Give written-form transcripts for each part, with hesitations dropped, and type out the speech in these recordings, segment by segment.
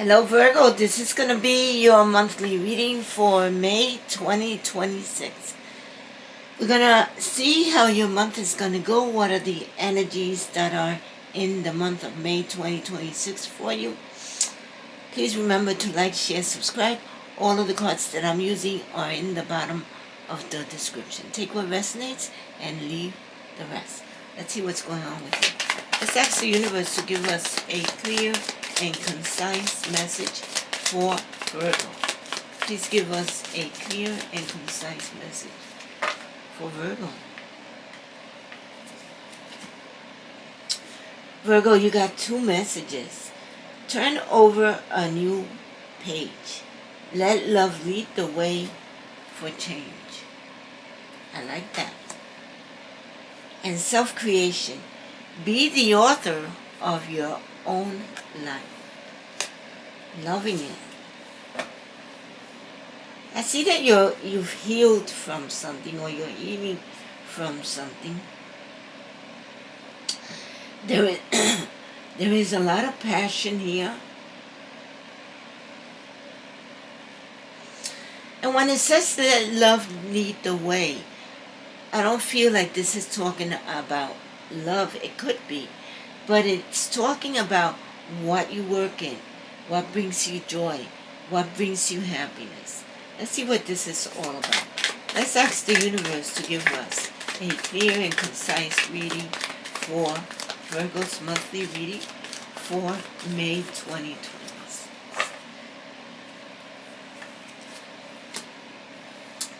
Hello Virgo, this is going to be your monthly reading for May 2026. We're going to see how your month is going to go. What are the energies that are in the month of May 2026 for you? Please remember to like, share, subscribe. All of the cards that I'm using are in the bottom of the description. Take what resonates and leave the rest. Let's see what's going on with you. Let's ask the universe to give us a clear and concise message for Virgo. Please give us a clear and concise message for Virgo. Virgo, you got two messages. Turn over a new page. Let love lead the way for change. I like that. And self-creation. Be the author of your own life. Loving it. I see that you've healed from something, or you're healing from something. There is a lot of passion here. And when it says that love lead the way, I don't feel like this is talking about love. It could be. But it's talking about what you work in, what brings you joy, what brings you happiness. Let's see what this is all about. Let's ask the universe to give us a clear and concise reading for Virgo's monthly reading for May 2026.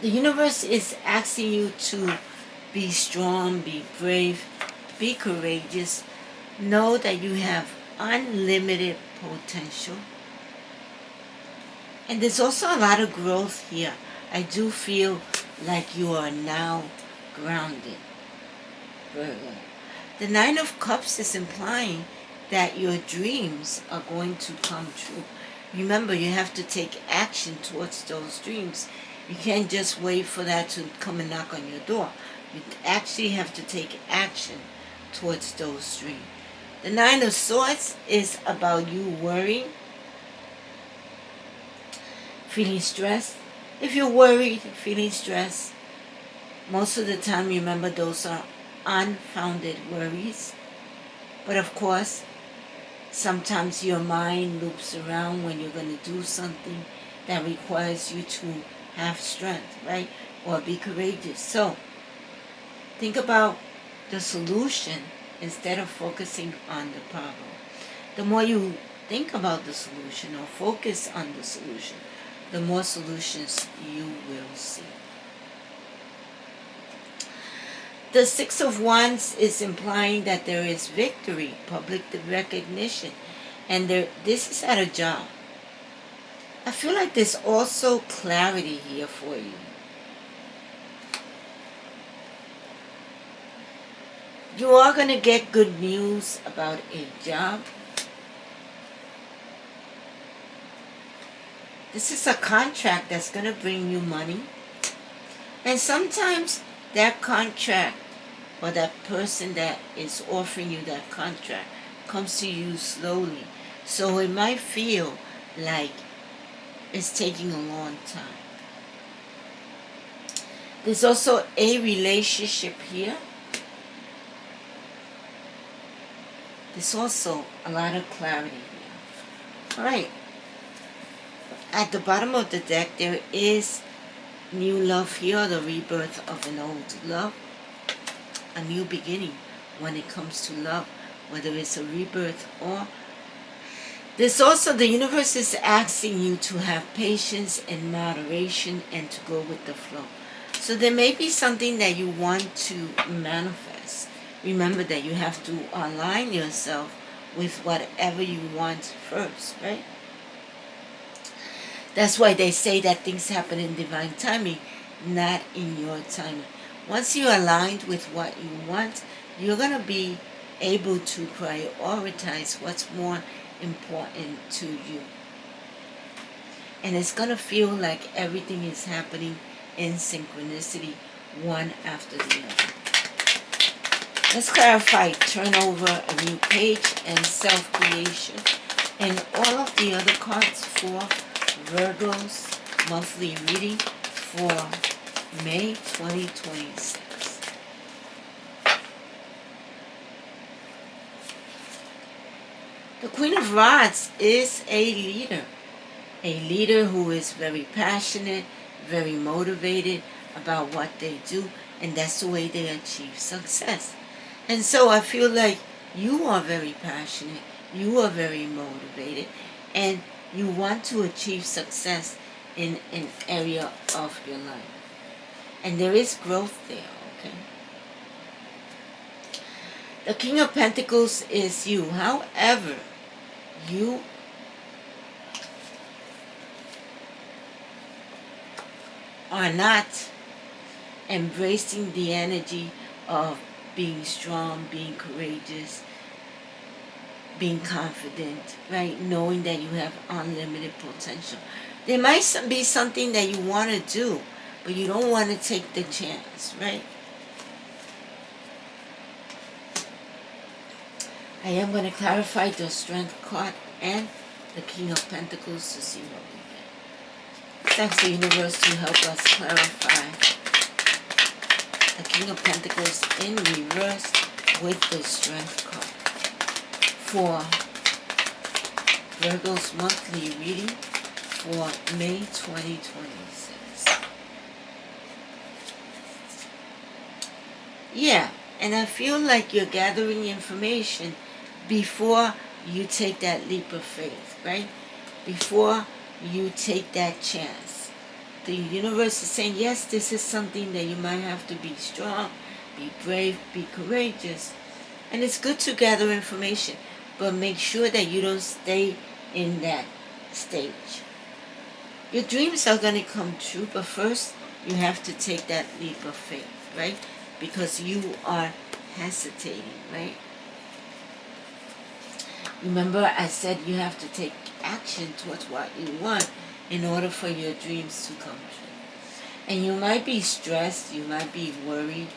The universe is asking you to be strong, be brave, be courageous. Know that you have unlimited potential. And there's also a lot of growth here. I do feel like you are now grounded, Virgo. The Nine of Cups is implying that your dreams are going to come true. Remember, you have to take action towards those dreams. You can't just wait for that to come and knock on your door. You actually have to take action towards those dreams. The Nine of Swords is about you worrying, feeling stressed. If you're worried, feeling stressed, most of the time, remember, those are unfounded worries. But of course, sometimes your mind loops around when you're going to do something that requires you to have strength, right? Or be courageous. So, think about the solution instead of focusing on the problem. The more you think about the solution or focus on the solution, the more solutions you will see. The Six of Wands is implying that there is victory, public recognition, and this is at a job. I feel like there's also clarity here for you. You are going to get good news about a job. This is a contract that's going to bring you money. And sometimes that contract or that person that is offering you that contract comes to you slowly. So it might feel like it's taking a long time. There's also a relationship here. There's also a lot of clarity here. Alright. At the bottom of the deck, there is new love here, the rebirth of an old love. A new beginning when it comes to love, whether it's a rebirth or... There's also, the universe is asking you to have patience and moderation and to go with the flow. So there may be something that you want to manifest. Remember that you have to align yourself with whatever you want first, right? That's why they say that things happen in divine timing, not in your timing. Once you're aligned with what you want, you're going to be able to prioritize what's more important to you. And it's going to feel like everything is happening in synchronicity, one after the other. Let's clarify turnover, a new page, and self-creation. and all of the other cards for Virgo's monthly reading for May 2026. The Queen of Rods is a leader who is very passionate, very motivated about what they do, and that's the way they achieve success. And so I feel like you are very passionate, you are very motivated, and you want to achieve success in an area of your life. And there is growth there, okay? The King of Pentacles is you. However, you are not embracing the energy of being strong, being courageous, being confident, right? Knowing that you have unlimited potential. There might be something that you want to do, but you don't want to take the chance, right? I am going to clarify the Strength card and the King of Pentacles to see what we get. Thanks the universe to help us clarify the King of Pentacles in reverse with the Strength card for Virgo's monthly reading for May 2026. Yeah, and I feel like you're gathering information before you take that leap of faith, right? Before you take that chance. The universe is saying, yes, this is something that you might have to be strong, be brave, be courageous. And it's good to gather information, but make sure that you don't stay in that stage. Your dreams are going to come true, but first you have to take that leap of faith, right? Because you are hesitating, right? Remember, I said you have to take action towards what you want in order for your dreams to come true. And you might be stressed, you might be worried.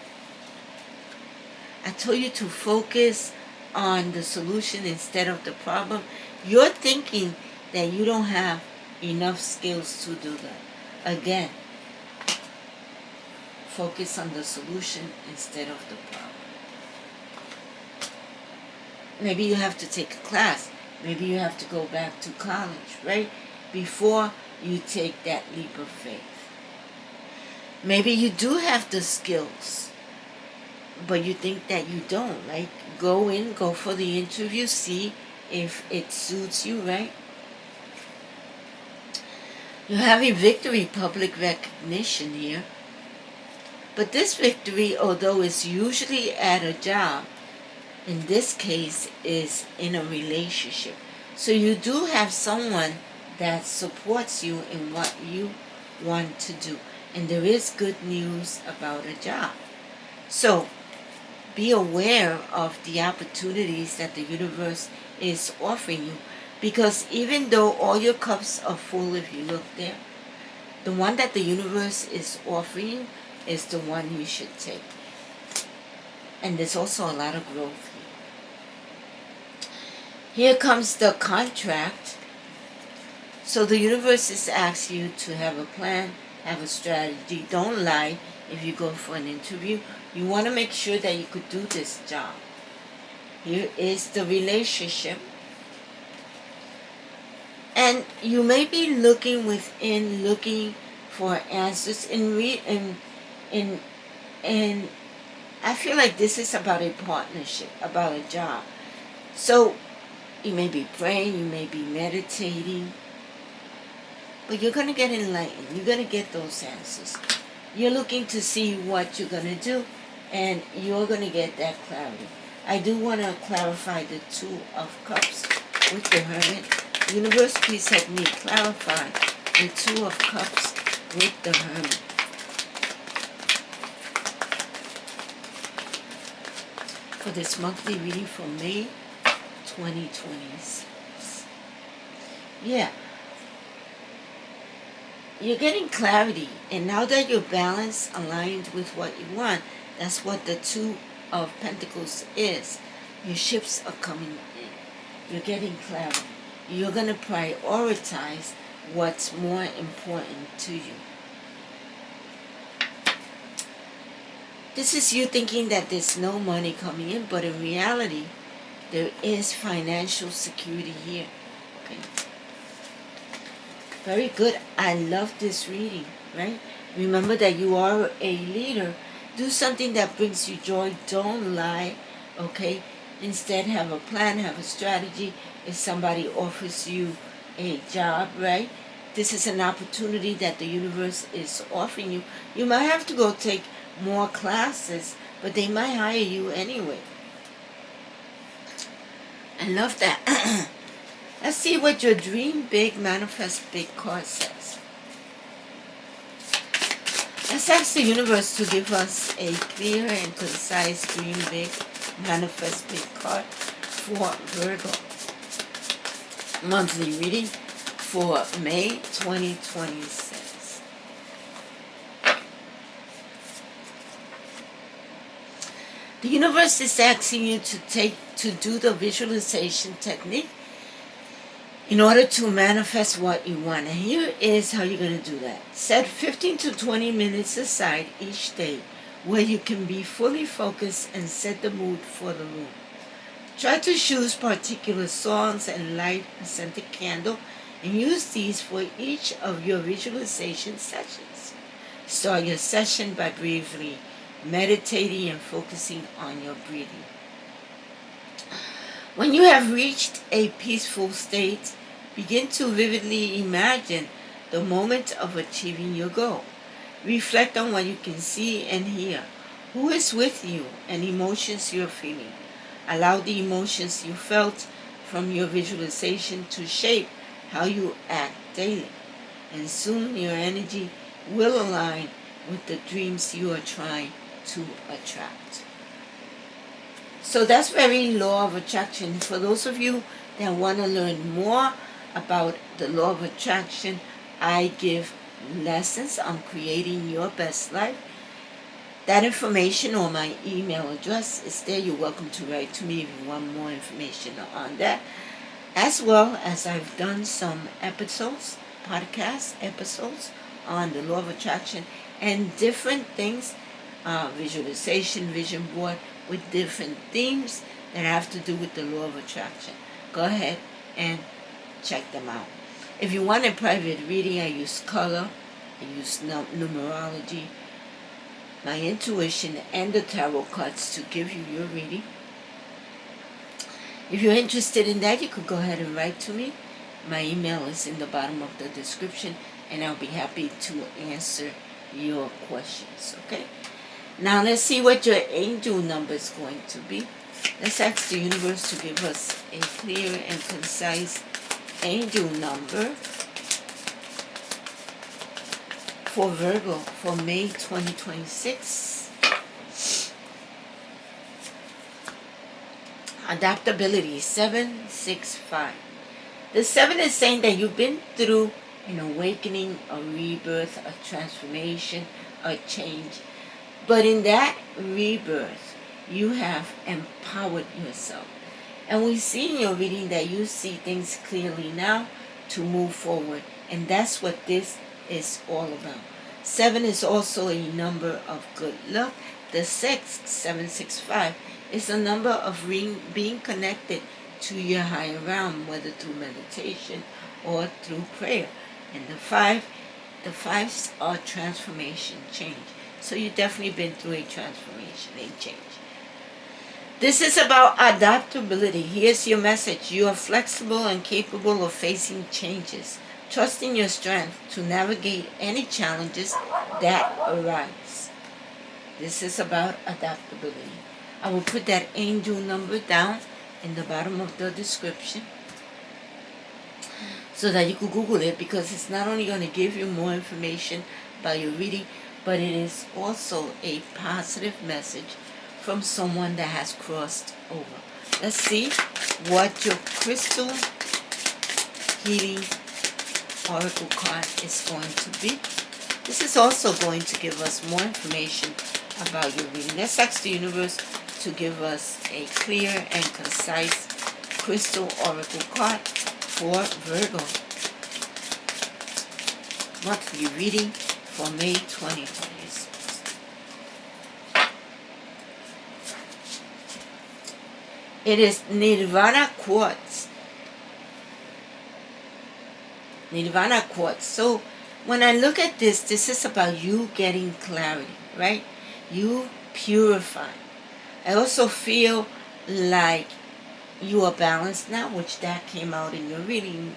I told you to focus on the solution instead of the problem. You're thinking that you don't have enough skills to do that. Again, focus on the solution instead of the problem. Maybe you have to take a class. Maybe you have to go back to college, right? Before you take that leap of faith. Maybe you do have the skills, but you think that you don't. Like, go for the interview, see if it suits you, right? You have a victory, public recognition here. But this victory, although it's usually at a job, in this case is in a relationship. So you do have someone that supports you in what you want to do. And there is good news about a job. So be aware of the opportunities that the universe is offering you. Because even though all your cups are full, if you look there, the one that the universe is offering you is the one you should take. And there's also a lot of growth here. Here comes the contract. So the universe is asking you to have a plan, have a strategy. Don't lie if you go for an interview. You want to make sure that you could do this job. Here is the relationship. And you may be looking within, looking for answers and I feel like this is about a partnership, about a job. So you may be praying, you may be meditating, but you're going to get enlightened. You're going to get those answers. You're looking to see what you're going to do, and you're going to get that clarity. I do want to clarify the Two of Cups with the Hermit. Universe, please help me clarify the Two of Cups with the Hermit. For this monthly reading for May 2026. Yeah. You're getting clarity, and now that you're balanced, aligned with what you want, that's what the Two of Pentacles is. Your ships are coming in. You're getting clarity. you're going to prioritize what's more important to you. This is you thinking that there's no money coming in, but in reality, there is financial security here. Okay. Very good. I love this reading, right? Remember that you are a leader. Do something that brings you joy. Don't lie, okay? Instead, have a plan, have a strategy. If somebody offers you a job, right? This is an opportunity that the universe is offering you. You might have to go take more classes, but they might hire you anyway. I love that. Let's see what your Dream Big, Manifest Big card says. Let's ask the universe to give us a clear and concise Dream Big, Manifest Big card for Virgo. Monthly reading for May 2026. The universe is asking you to do the visualization technique in order to manifest what you want. And here is how you're going to do that. Set 15 to 20 minutes aside each day where you can be fully focused and set the mood for the room. Try to choose particular songs and light a scented candle and use these for each of your visualization sessions. Start your session by briefly meditating and focusing on your breathing. When you have reached a peaceful state, begin to vividly imagine the moment of achieving your goal. Reflect on what you can see and hear, who is with you, and emotions you're feeling. Allow the emotions you felt from your visualization to shape how you act daily, and soon your energy will align with the dreams you are trying to attract. So that's very law of attraction. For those of you that want to learn more about the law of attraction, I give lessons on creating your best life. That information or my email address is there. You're welcome to write to me if you want more information on that. As well as I've done some episodes, podcast episodes on the law of attraction and different things, visualization, vision board, with different themes that have to do with the law of attraction. Go ahead and check them out. If you want a private reading, I use color, I use numerology, my intuition, and the tarot cards to give you your reading. If you're interested in that, you could go ahead and write to me. My email is in the bottom of the description, and I'll be happy to answer your questions, okay? Now let's see what your angel number is going to be. Let's ask the universe to give us a clear and concise angel number for Virgo for May 2026. Adaptability 765. The 7 is saying that you've been through an awakening, a rebirth, a transformation, a change. But in that rebirth, you have empowered yourself. And we see in your reading that you see things clearly now to move forward. And that's what this is all about. 7 is also a number of good luck. The 6, 765, is a number of being connected to your higher realm, whether through meditation or through prayer. And the 5s are transformation, change. So you've definitely been through a transformation, a change. This is about adaptability. Here's your message. You are flexible and capable of facing changes, trusting your strength to navigate any challenges that arise. This is about adaptability. I will put that angel number down in the bottom of the description so that you can Google it, because it's not only going to give you more information about your reading, but it is also a positive message from someone that has crossed over. Let's see what your crystal healing oracle card is going to be. This is also going to give us more information about your reading. Let's ask the universe to give us a clear and concise crystal oracle card for Virgo. Monthly reading for May 2026. It is Nirvana Quartz. Nirvana Quartz. So when I look at this is about you getting clarity, right? You purify. I also feel like you are balanced now, which that came out in your reading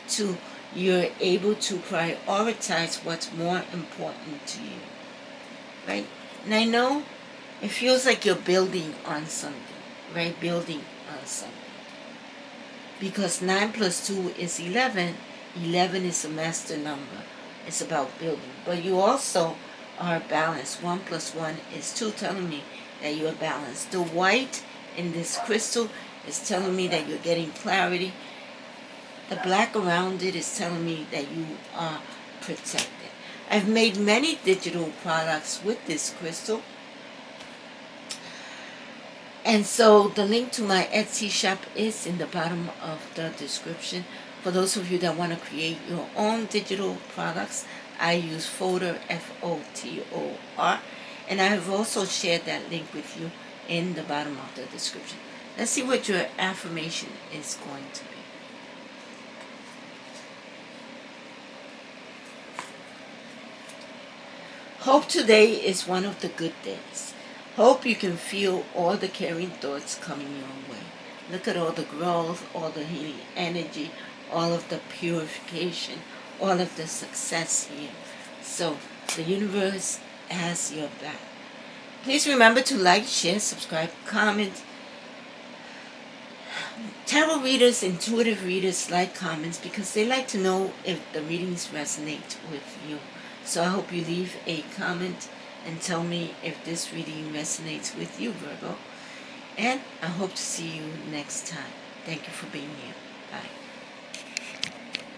too. You're able to prioritize what's more important to you, right? And I know it feels like you're building on something, right? Building on something. Because 9 plus 2 is 11. 11 is a master number. It's about building. But you also are balanced. 1 plus 1 is 2, telling me that you are balanced. The white in this crystal is telling me that you're getting clarity. The black around it is telling me that you are protected. I've made many digital products with this crystal. And so the link to my Etsy shop is in the bottom of the description. For those of you that want to create your own digital products, I use Fotor, F-O-T-O-R. And I have also shared that link with you in the bottom of the description. Let's see what your affirmation is going to be. Hope today is one of the good days. Hope you can feel all the caring thoughts coming your way. Look at all the growth, all the healing energy, all of the purification, all of the success here. So the universe has your back. Please remember to like, share, subscribe, comment. Tarot readers, intuitive readers like comments because they like to know if the readings resonate with you. So I hope you leave a comment and tell me if this reading resonates with you, Virgo. And I hope to see you next time. Thank you for being here. Bye.